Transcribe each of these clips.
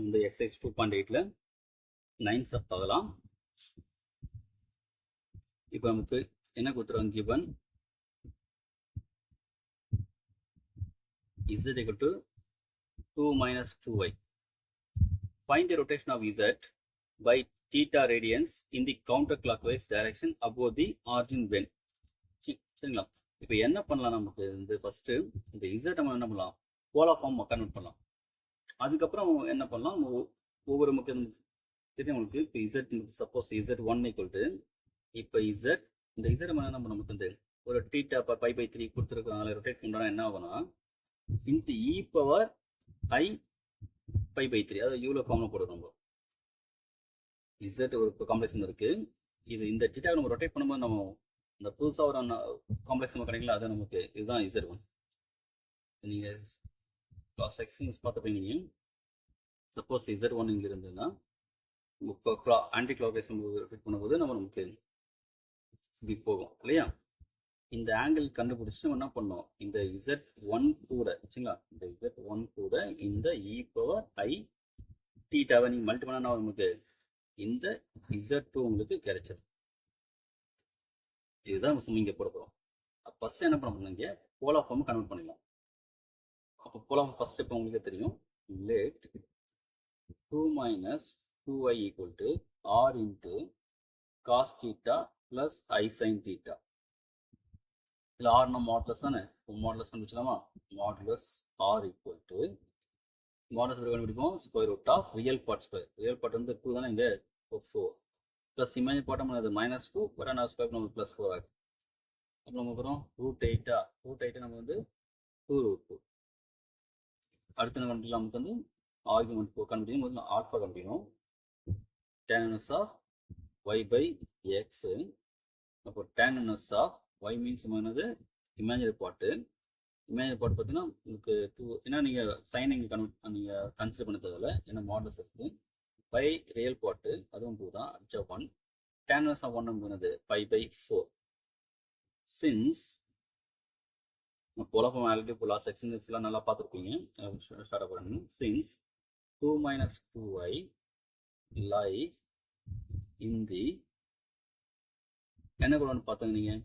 இந்த exercise 2.8ல 9 sub பார்க்கலாம். இப்போ நமக்கு என்ன கொடுத்துருவாங்க, given z equal to 2 minus 2y. Find the rotation of z by theta radians in the counterclockwise direction above the origin when. சரிங்களா? இப்போ என்ன பண்ணலாம், நமக்கு இந்த ஃபர்ஸ்ட் இந்த z நம்ம என்ன பண்ணலாம், போலார் ஃபார்ம் கன்வெர்ட் பண்ணலாம். அதுக்கப்புறம் என்ன பண்ணலாம், ஒவ்வொரு முக்கிய தெரியும் உங்களுக்கு. இப்போ z suppose z1 equal to இப்போ z இந்த z நம்ம என்ன பண்ண, நமக்கு வந்து ஒரு டீட்டா பை பை 3 கொடுத்துருக்காங்க, ரொட்டேட் பண்ணுறோன்னா என்ன ஆகும்னா into e power i pi by 3, அதாவது யூல ஃபார்ம்ல போடுறோம். z ஒரு காம்ப்ளெக்ஸ் இருக்கு, இது இந்த டீட்டா நம்ம ரொட்டேட் பண்ணும்போது நம்ம இந்த புதுசாக ஒரு காம்ப்ளெக்ஸ் நம்ம கிடைக்கல, அது நமக்கு இதுதான் z1. நீங்கள் கிளாஸ் எக்ஸ்பீரியன்ஸ் பார்த்துப்பீங்க. சப்போஸ் z1 இங்கே இருந்ததுன்னா ஆன்டி கிளாக்வைஸ் ரொட்டேட் பண்ணும்போது நமக்கு இப்படி போகும் இல்லையா. இந்த ஆங்கிள் கண்டுபிடிச்சு என்ன பண்ணோம், இந்த z1 கூட சரிங்களா, இந்த z1 கூட இந்த இ பவர் ஐ டீட்டாவை நீங்கள் மல்டி பண்ணா நமக்கு இந்த z2 உங்களுக்கு கிடைச்சது. இதுதான் நம்ம இங்கே போட போகிறோம். ஃபர்ஸ்ட் என்ன பண்ண போறீங்க, போலார் ஃபார்ம் கன்வெர்ட் பண்ணிடலாம். அப்போ போலார் ஃபர்ஸ்ட் ஸ்டெப் உங்களுக்கு தெரியும், let 2 minus 2y equal to r into cos theta plus I sin theta. இதில் ஆர்னா மாடுலஸ் தானே, மாடுலஸ் கண்டுபிடிச்சலாமா. Modulus r equal to modulus கண்டுபிடிப்போம் square root of real part square. Real part வந்து 2 தானே, இங்கே 4 ப்ளஸ் இமேஜின் பார்ட் நம்ம -2 but ஆனால் ஸ்கொயர் நம்ம +4 ஆகும். அப்போ நம்ம அப்புறம் ரூட் 8 நம்ம வந்து 2√2. அடுத்து என்ன கண்டுபிடிக்கலாம், நமக்கு வந்து ஆர்குமெண்ட் கண்டுபிடிக்கும் போது ஆல்ஃபா கண்டுபிடிக்கணும். tan inverse of y by x. அப்போ tan inverse of y means என்னது, இமேஜினரி பார்ட்டு. இமேஜினரி பார்ட் பார்த்தீங்கன்னா உங்களுக்கு 2, ஏன்னா நீங்கள் சைன் இங்கே நீங்கள் கன்சிடர் பண்ண தேவையில்ல, ஏன்னா மாடல்ஸ் இருக்குது. பை ரியல் பார்ட்டு அதுவும் 2 தான், அடிச்சா 1. tan inverse of 1 என்னது π/4. Since polar form already polar section ஃபுல்லாக நல்லா பார்த்துருப்பீங்க, ஸ்டார்ட் பண்ணணும். Since 2 minus 2y lie in the என்ன கூட பார்த்தோங்க, நீங்கள்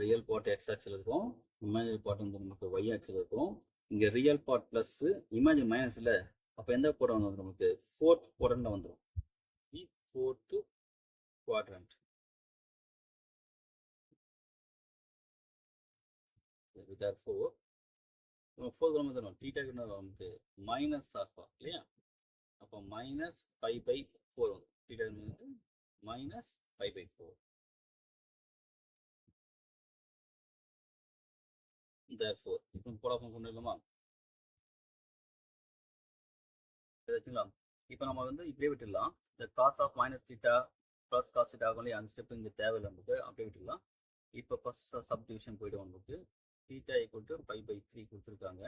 ரியல் பார்ட் எக்ஸ் ஆக்சில் இருக்கும், இமேஜினரி பார்ட் வந்து நமக்கு ஒய் ஆக்சில் இருக்கும். இங்கே real part plus imagine minus இல்லை, அப்போ எந்த குவாட்ரண்ட் வந்து நமக்கு ஃபோர்த் குவாட்ரண்ட்ல வந்துடும், ஃபோர்த்து குவாட்ரண்ட். therefore ஃபோர்த் வந்து தரும் டீட்டாக்கு நமக்கு மைனஸ் ஆல்ஃபா இல்லையா. அப்போ -π/4 வரும், டீட்டா வந்து -π/4. therefore இப்போ போலார் ஃபார்ம் கொண்டு வரலாமா, சரிங்களா. இப்போ நம்ம வந்து இப்படியே விட்டுடலாம், இந்த காஸ் ஆஃப் -θ ப்ளஸ் காஸ் θ ஆகும் இல்லையா, அந்த ஸ்டெப் இங்கே தேவையில்லை நமக்கு, அப்படியே விட்டுடலாம். இப்போ ஃபர்ஸ்ட் சப்டிவிஷன் போய்ட்டு நமக்கு θ ஈக்குவல் டு π/3 கொடுத்துருக்காங்க.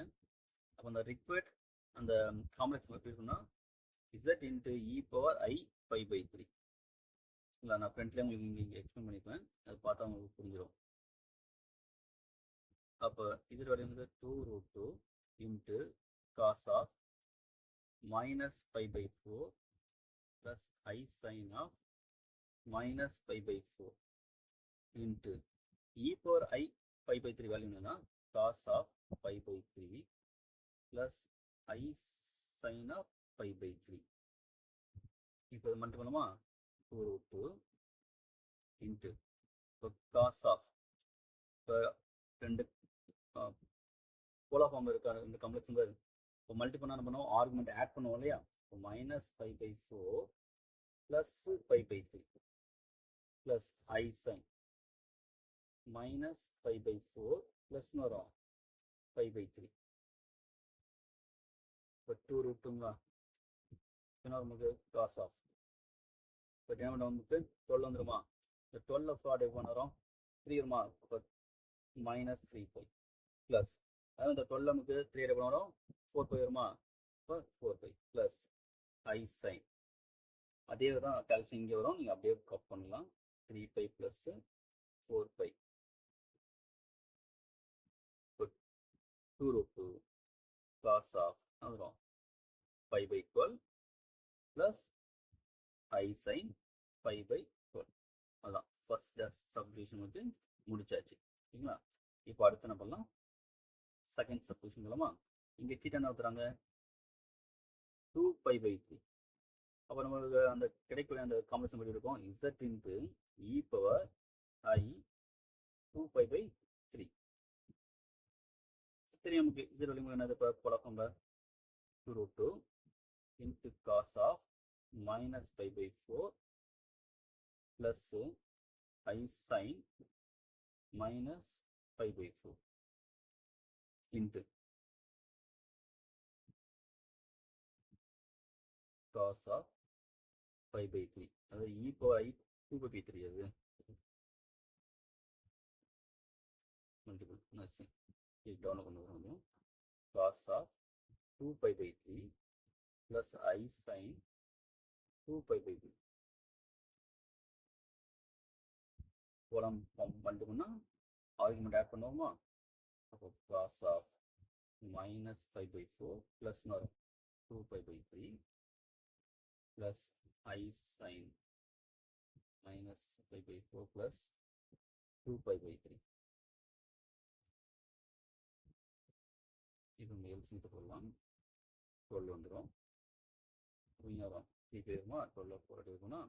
அப்போ அந்த ரிக்வயர்ட் அந்த காம்ப்ளெக்ஸ் எப்படி இருக்குன்னா z இன்ட்டு இ பவர் ஐ π/3. இல்லை நான் ஃப்ரெண்ட்லேயே உங்களுக்கு இங்கே எக்ஸ்பிளைன் பண்ணிப்பேன், அது பார்த்தா உங்களுக்கு புரிஞ்சிடும். அப்போ z வேல்யூ வந்து 2√2 into cos of -π/4 plus I sin of -π/4 into e power I π/3 value என்னன்னா cos of π/3 plus I sin of π/3. இப்போ இது மட்டும் பண்ணுமா, 2√2 into cos of, இப்போ ரெண்டு போலார் ஃபார்ம் இருக்க இந்த காம்ப்ளெக்ஸ் நம்பர் இப்போ மல்டி பண்ணால் என்ன பண்ணுவோம், ஆர்குமெண்ட் ஆட் பண்ணுவோம் இல்லையா. இப்போ -π/4 plus π/3 plus I sin -π/4 plus வரும் π/3. இப்போ 2√2ங்களா, இப்போ நமக்கு காஸ் ஆஃப், இப்போ என்ன நமக்கு 12 வந்துருமா. இந்த 12 ஃபார்ட் எப்போ வரும் 3 வருமா, இப்போ -3π ப்ளஸ் அதாவது இந்த 12 நமக்கு 3 எப்போ வரும் 4π வருமா, இப்போ 4π ப்ளஸ் I sin. அதே தான் கால்குலேஷன் இங்கே வரும், நீங்கள் அப்படியே கப் பண்ணலாம். 3π ப்ளஸ் 4π 2√2 cos ஆஃப் வரும் pi by 12 plus I sin pi by 12. அதான் ஃபர்ஸ்ட் சப்டிவிஷன் வந்து முடிச்சாச்சு. சரிங்களா? இப்போ அடுத்து என்ன பண்ணலாம், செகண்ட் சப்டிவிஷன் பண்ணலாமா? இங்கே தீட்டா என்ன ஊற்றுறாங்க, 2 pi by 3. அப்போ நமக்கு அந்த கிடைக்கக்கூடிய அந்த காம்பினேஷன் எப்படி இருக்கும், z into e power I 2 pi by 3. தெரியும் நமக்கு z வழிமுறை என்னது, இப்போ பழக்கம்ல 2√2 into cos of minus pi by 4 plus I sin minus pi by 4 into cos of pi by 3. அது e power I 2 by 3 அது மல்டிபிள் நசிங் இது down கொண்டு வரும். cos of 2 pi by 3 plus I sin 2 pi by 3. கோலம் பண்ணிட்டோம்னா argument add பண்ணுவோமா, அப்போ cos of minus pi by 4 plus 2 pi by 3 plus I sin minus pi by 4 plus 2 pi by 3. இப்போ எல்சியம் போடலாம், 12 வந்துடும். வரும் 3 போயிருமா, 12 4 எடுக்கணும்னா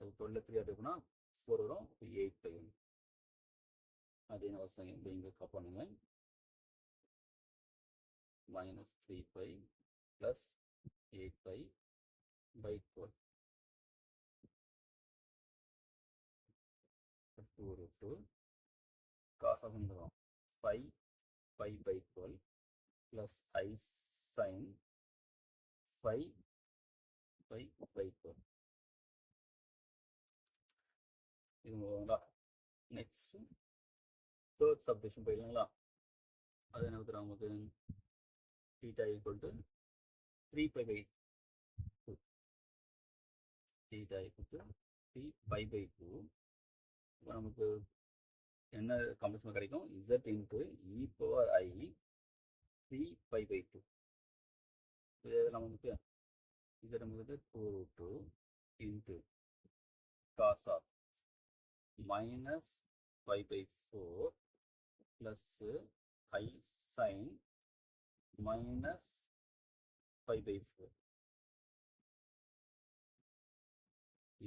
12 3 எடுக்கணும்னா 4 வரும், 8 பை வரும். அதே வருஷம் இங்கே காப்பானுங்க, minus 3 pi plus 8 pi by 12. 2√2 cos of 5 pi by 12 plus I sin 5 pi by 12. இது நெக்ஸ்ட் தேர்ட் சப்டிவிஷன் போயிடலாங்களா? அது என்ன கொடுத்துறாங்க நமக்கு, theta equal to 3 pi by 2. theta equal to 3 pi by 2. இப்போ நமக்கு என்ன காம்பினேஷன் கிடைக்கும், z into e power I 3 pi by 2. இது நமக்கு z நமக்கு 2√2 into cos of minus pi by 4 plus I sin minus pi by 4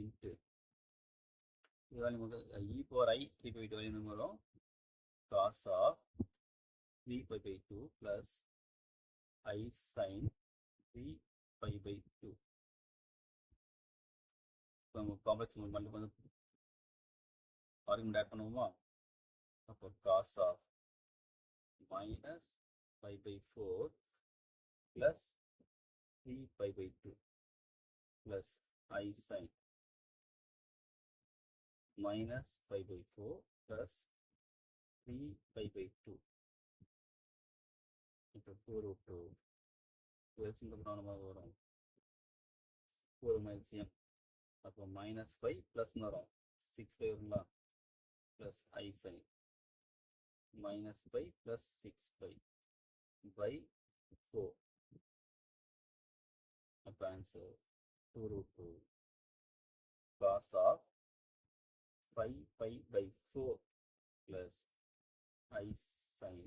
into இதுதான் நமக்கு e power I 3 pi by 2 என்ன வரும், cos of 3 pi by 2 plus I sin 3 pi by 2. இப்போ நம்ம complex multiple வந்து ஆர்குமெண்ட் ஆட் பண்ணுவோமா, அப்போ cos of minus pi by 4 plus 3 pi by 2 plus I sin minus pi by 4 plus 3 pi by 2 இப்போ 2√2 எல்சியம் நமக்கு வரும் 4 எல்சியம், அப்போ மைனஸ் 5 ப்ளஸ் வரும் 6 pi வருங்களா, plus I sin minus pi plus 6 pi by 4. அப்போ answer 2√2 cos of 5 pi by 4 plus I sin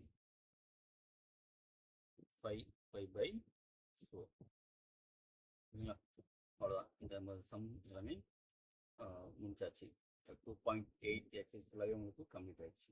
5 pi by 4. சரிங்களா? அவ்வளோதான், இந்த சம் எல்லாமே முடிச்சாச்சு. 2.8 எக்ஸசைஸ் ஃபுல்லாகவே உங்களுக்கு கம்ப்ளீட் ஆயிடுச்சு.